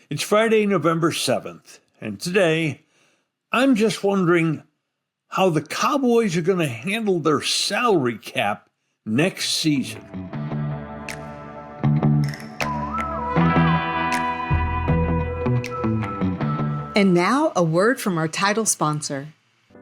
It's Friday, November 7th, and today I'm just wondering how the Cowboys are going to handle their salary cap next season. And now, a word from our title sponsor.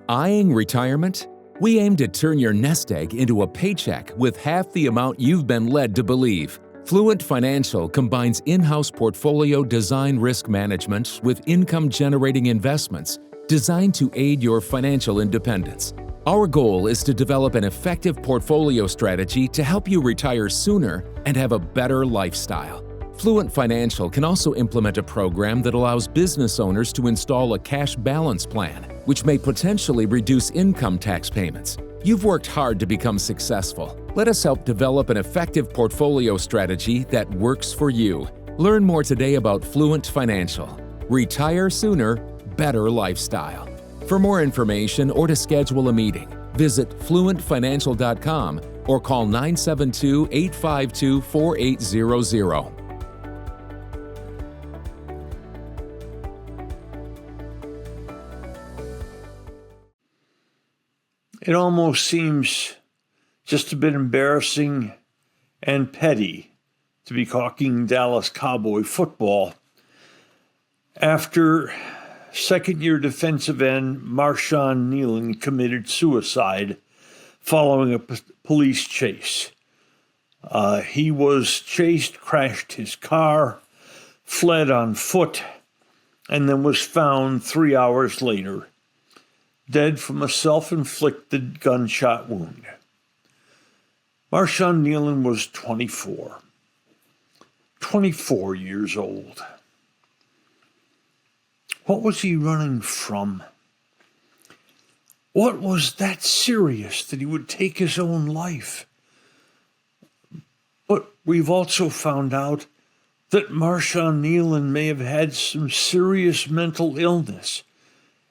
Eyeing retirement? We aim to turn your nest egg into a paycheck with half the amount you've been led to believe. Fluent Financial combines in-house portfolio design risk management with income-generating investments designed to aid your financial independence. Our goal is to develop an effective portfolio strategy to help you retire sooner and have a better lifestyle. Fluent Financial can also implement a program that allows business owners to install a cash balance plan, which may potentially reduce income tax payments. You've worked hard to become successful. Let us help develop an effective portfolio strategy that works for you. Learn more today about Fluent Financial. Retire sooner, better lifestyle. For more information or to schedule a meeting, visit fluentfinancial.com or call 972-852-4800. It almost seems just a bit embarrassing and petty to be talking Dallas Cowboy football after second-year defensive end Marshawn Nealon committed suicide following a police chase. He was chased, crashed his car, fled on foot, and then was found 3 hours later, dead from a self-inflicted gunshot wound. Marshawn Nealon was 24 years old. What was he running from? What was that serious that he would take his own life? But we've also found out that Marshawn Nealon may have had some serious mental illness,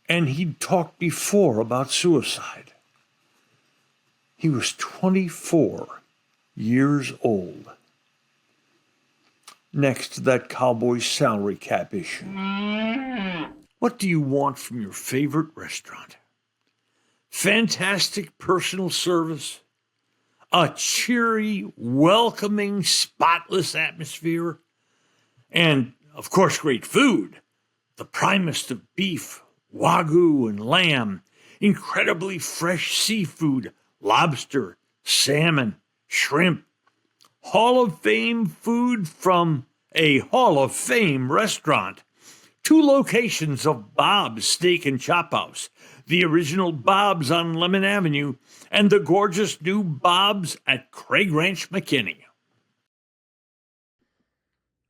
and he'd talked before about suicide. He was 24 years old. Next to that Cowboys salary cap issue. What do you want from your favorite restaurant? Fantastic personal service? A cheery, welcoming, spotless atmosphere? And, of course, great food. The primest of beef, Wagyu and lamb, incredibly fresh seafood, lobster, salmon, shrimp, Hall of Fame food from a Hall of Fame restaurant, 2 locations of Bob's Steak and Chop House, the original Bob's on Lemon Avenue, and the gorgeous new Bob's at Craig Ranch, McKinney.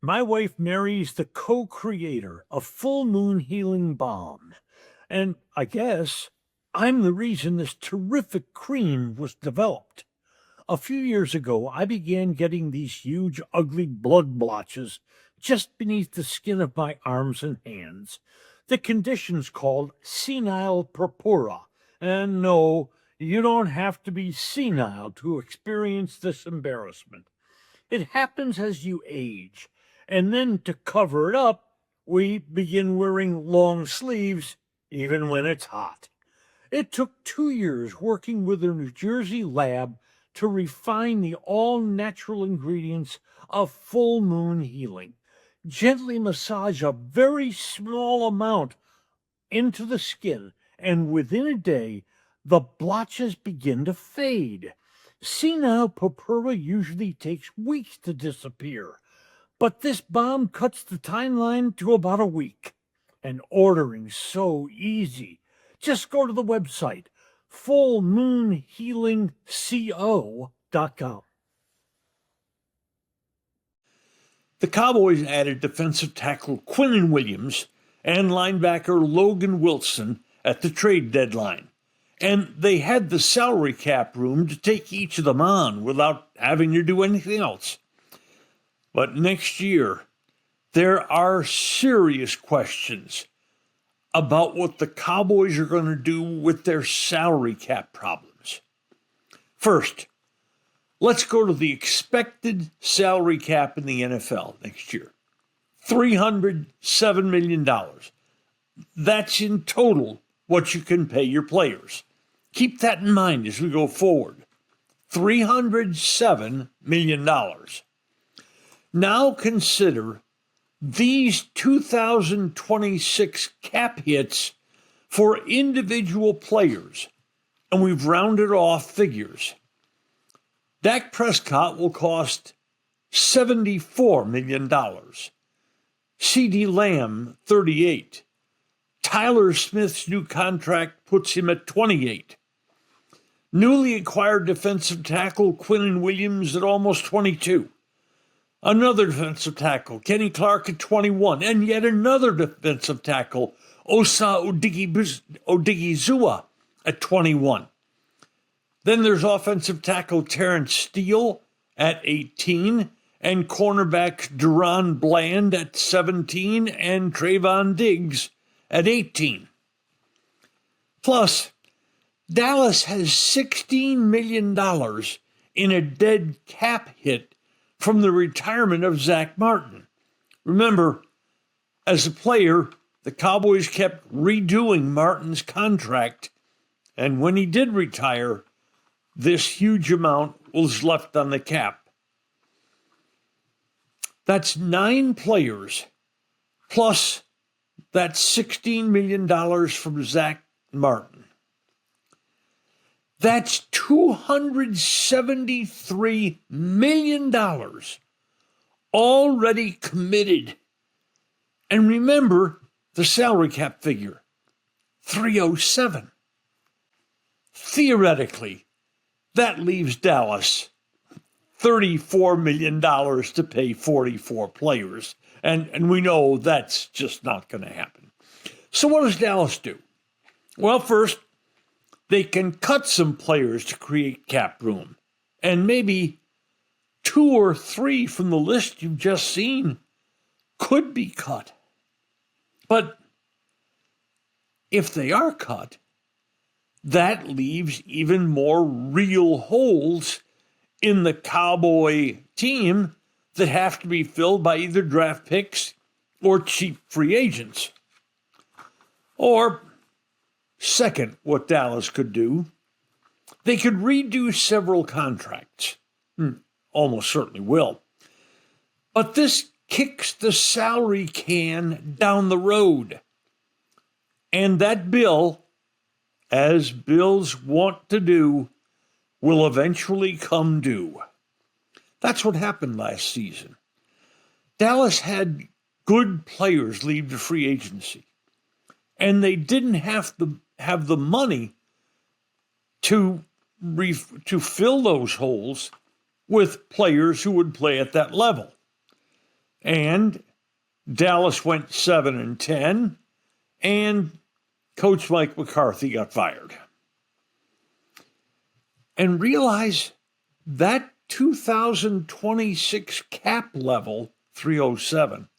My wife Mary's the co-creator of Full Moon Healing Balm. And I guess I'm the reason this terrific cream was developed. A few years ago, I began getting these huge, ugly blood blotches just beneath the skin of my arms and hands. The condition's called senile purpura. And no, you don't have to be senile to experience this embarrassment. It happens as you age. And then to cover it up, we begin wearing long sleeves even when it's hot. It took 2 years working with a New Jersey lab to refine the all-natural ingredients of Full Moon Healing. Gently massage a very small amount into the skin, and within a day, the blotches begin to fade. Senile purpura usually takes weeks to disappear, but this balm cuts the timeline to about a week. And ordering's so easy. Just go to the website, fullmoonhealingco.com. The Cowboys added defensive tackle Quinn Williams and linebacker Logan Wilson at the trade deadline, and they had the salary cap room to take each of them on without having to do anything else. But next year, there are serious questions about what the Cowboys are going to do with their salary cap problems. First, let's go to the expected salary cap in the NFL next year. $307 million. That's in total what you can pay your players. Keep that in mind as we go forward. $307 million. Now consider these 2026 cap hits for individual players, and we've rounded off figures. Dak Prescott will cost $74 million. CeeDee Lamb, $38. Tyler Smith's new contract puts him at $28. Newly acquired defensive tackle Quinn Williams at almost $22. Another defensive tackle, Kenny Clark, at $21. And yet another defensive tackle, Osa Odigizua, at $21. Then there's offensive tackle Terrence Steele at $18, and cornerback Duron Bland at $17, and Trayvon Diggs at $18. Plus, Dallas has $16 million in a dead cap hit from the retirement of Zach Martin. Remember, as a player, the Cowboys kept redoing Martin's contract, and when he did retire, this huge amount was left on the cap. That's 9 players, plus that $16 million from Zach Martin. That's $273 million already committed. And remember the salary cap figure, 307. Theoretically, that leaves Dallas $34 million to pay 44 players. And we know that's just not going to happen. So what does Dallas do? Well, first, they can cut some players to create cap room. And maybe 2 or 3 from the list you've just seen could be cut. But if they are cut, that leaves even more real holes in the Cowboy team that have to be filled by either draft picks or cheap free agents. Or, second, what Dallas could do, they could redo several contracts. Almost certainly will. But this kicks the salary can down the road. And that bill, as bills want to do, will eventually come due. That's what happened last season. Dallas had good players leave to free agency, and they didn't have the money to fill those holes with players who would play at that level. And Dallas went 7-10, and Coach Mike McCarthy got fired. And realize that 2026 cap level, 307,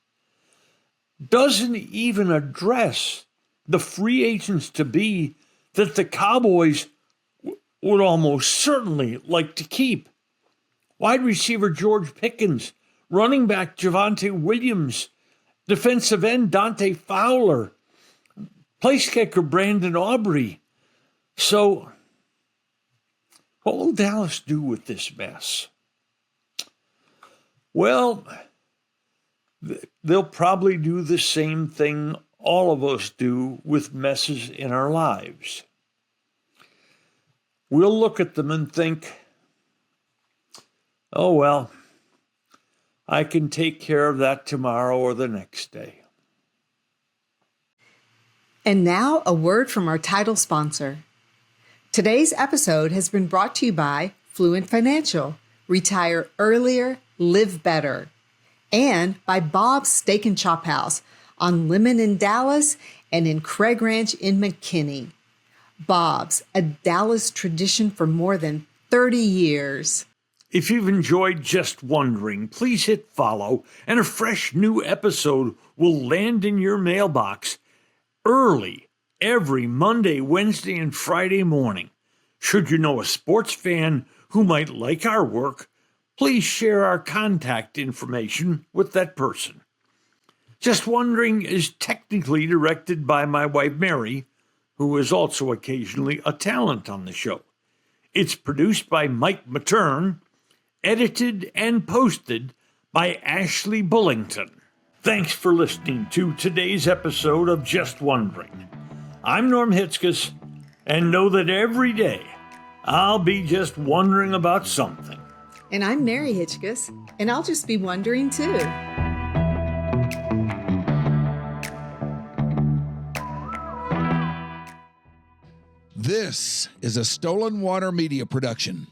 doesn't even address the free agents to be that the Cowboys would almost certainly like to keep. Wide receiver George Pickens, running back Javonte Williams, defensive end Dante Fowler, place kicker Brandon Aubrey. So, what will Dallas do with this mess? Well, they'll probably do the same thing all of us do with messes in our lives. We'll look at them and think, oh, well, I can take care of that tomorrow or the next day. And now a word from our title sponsor. Today's episode has been brought to you by Fluent Financial, Retire Earlier, Live Better, and by Bob's Steak and Chop House on Lemon in Dallas and in Craig Ranch in McKinney. Bob's, a Dallas tradition for more than 30 years. If you've enjoyed Just Wondering, please hit follow, and a fresh new episode will land in your mailbox early every Monday, Wednesday, and Friday morning. Should you know a sports fan who might like our work, please share our contact information with that person. Just Wondering is technically directed by my wife Mary, who is also occasionally a talent on the show. It's produced by Mike Matern, edited and posted by Ashley Bullington. Thanks for listening to today's episode of Just Wondering. I'm Norm Hitzges, and know that every day I'll be just wondering about something. And I'm Mary Hitzges, and I'll just be wondering too. This is a Stolen Water Media production.